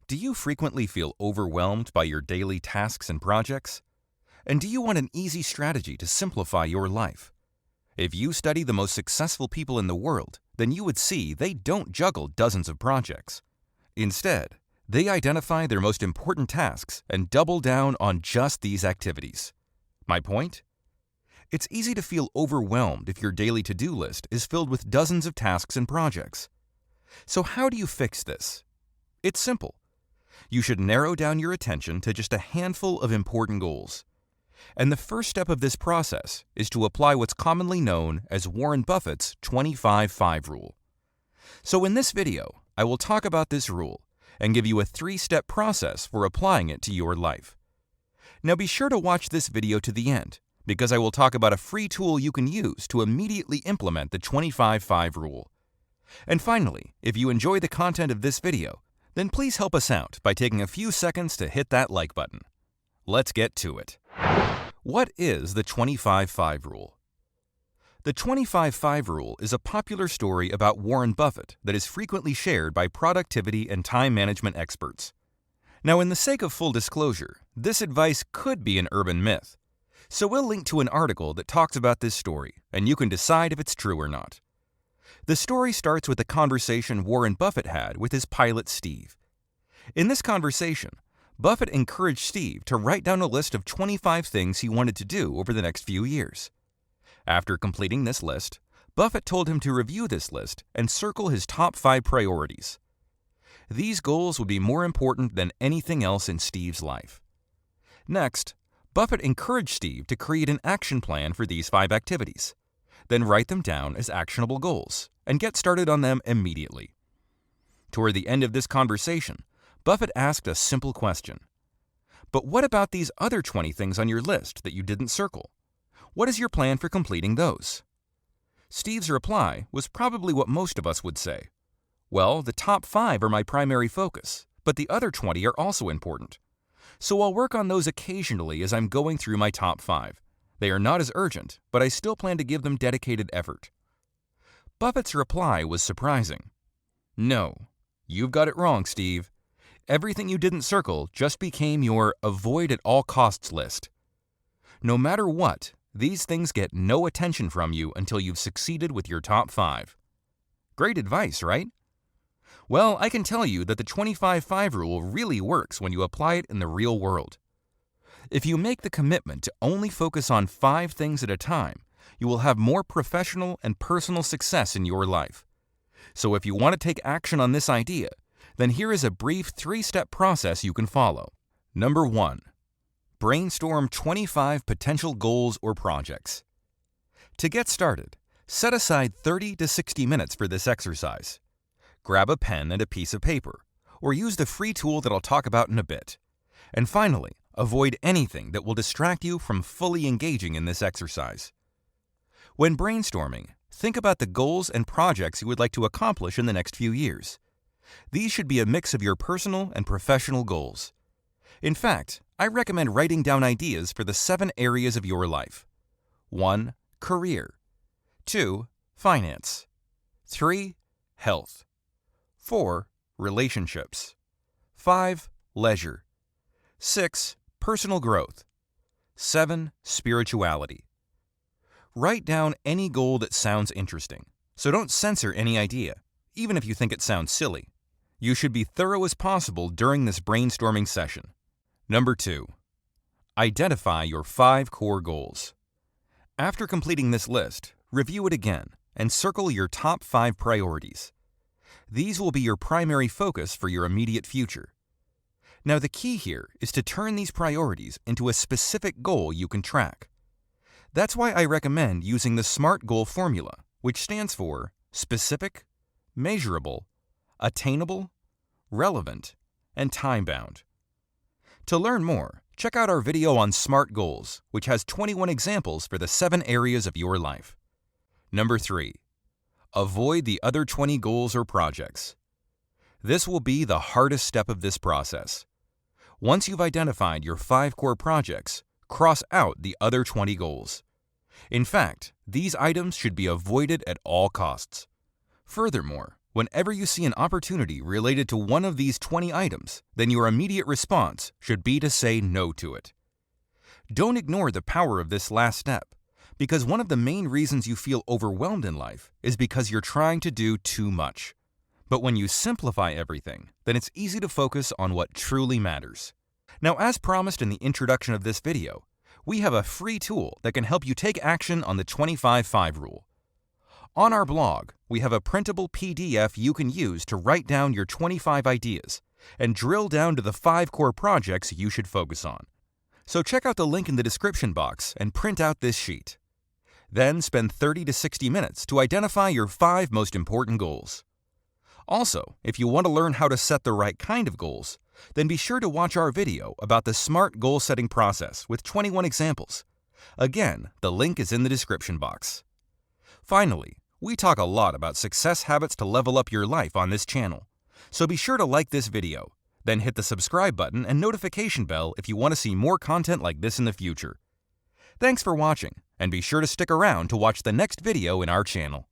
Do you frequently feel overwhelmed by your daily tasks and projects? And do you want an easy strategy to simplify your life? If you study the most successful people in the world, then you would see they don't juggle dozens of projects. Instead, they identify their most important tasks and double down on just these activities. My point? It's easy to feel overwhelmed if your daily to-do list is filled with dozens of tasks and projects. So how do you fix this? It's simple. You should narrow down your attention to just a handful of important goals. And the first step of this process is to apply what's commonly known as Warren Buffett's 25-5 rule. So in this video, I will talk about this rule and give you a 3-step process for applying it to your life. Now be sure to watch this video to the end, because I will talk about a free tool you can use to immediately implement the 25-5 rule. And finally, if you enjoy the content of this video, then please help us out by taking a few seconds to hit that like button. Let's get to it. What is the 25-5 rule? The 25-5 rule is a popular story about Warren Buffett that is frequently shared by productivity and time management experts. Now, in the sake of full disclosure, this advice could be an urban myth. So we'll link to an article that talks about this story, and you can decide if it's true or not. The story starts with a conversation Warren Buffett had with his pilot Steve. In this conversation, Buffett encouraged Steve to write down a list of 25 things he wanted to do over the next few years. After completing this list, Buffett told him to review this list and circle his top 5 priorities. These goals would be more important than anything else in Steve's life. Next, Buffett encouraged Steve to create an action plan for these 5 activities, then write them down as actionable goals and get started on them immediately. Toward the end of this conversation, Buffett asked a simple question. But what about these other 20 things on your list that you didn't circle? What is your plan for completing those? Steve's reply was probably what most of us would say. Well, the top 5 are my primary focus, but the other 20 are also important. So I'll work on those occasionally as I'm going through my top 5. They are not as urgent, but I still plan to give them dedicated effort. Buffett's reply was surprising. No, you've got it wrong, Steve. Everything you didn't circle just became your avoid at all costs list. No matter what, these things get no attention from you until you've succeeded with your top 5. Great advice, right? Well, I can tell you that the 25-5 rule really works when you apply it in the real world. If you make the commitment to only focus on 5 things at a time, you will have more professional and personal success in your life. So if you want to take action on this idea, then here is a brief 3-step process you can follow. Number 1. Brainstorm 25 potential goals or projects. To get started, set aside 30 to 60 minutes for this exercise. Grab a pen and a piece of paper, or use the free tool that I'll talk about in a bit. And finally, avoid anything that will distract you from fully engaging in this exercise. When brainstorming, think about the goals and projects you would like to accomplish in the next few years. These should be a mix of your personal and professional goals. In fact, I recommend writing down ideas for the 7 areas of your life. 1. Career. 2. Finance. 3. Health. 4. Relationships. 5. Leisure. 6. Personal growth. 7. Spirituality. Write down any goal that sounds interesting, so don't censor any idea, even if you think it sounds silly. You should be thorough as possible during this brainstorming session. Number 2. Identify your 5 core goals. After completing this list, review it again and circle your top 5 priorities. These will be your primary focus for your immediate future. Now, the key here is to turn these priorities into a specific goal you can track. That's why I recommend using the SMART goal formula, which stands for specific, measurable, attainable, relevant, and time-bound. To learn more, check out our video on SMART goals, which has 21 examples for the 7 areas of your life. Number 3. Avoid the other 20 goals or projects. This will be the hardest step of this process. Once you've identified your 5 core projects, cross out the other 20 goals. In fact, these items should be avoided at all costs. Furthermore, Whenever you see an opportunity related to one of these 20 items, then your immediate response should be to say no to it. Don't ignore the power of this last step, because one of the main reasons you feel overwhelmed in life is because you're trying to do too much. But when you simplify everything, then it's easy to focus on what truly matters. Now, as promised in the introduction of this video, we have a free tool that can help you take action on the 25-5 rule. On our blog, we have a printable PDF you can use to write down your 25 ideas and drill down to the 5 core projects you should focus on. So check out the link in the description box and print out this sheet. Then spend 30 to 60 minutes to identify your 5 most important goals. Also, if you want to learn how to set the right kind of goals, then be sure to watch our video about the SMART goal setting process with 21 examples. Again, the link is in the description box. Finally, we talk a lot about success habits to level up your life on this channel, so be sure to like this video, then hit the subscribe button and notification bell if you want to see more content like this in the future. Thanks for watching, and be sure to stick around to watch the next video in our channel.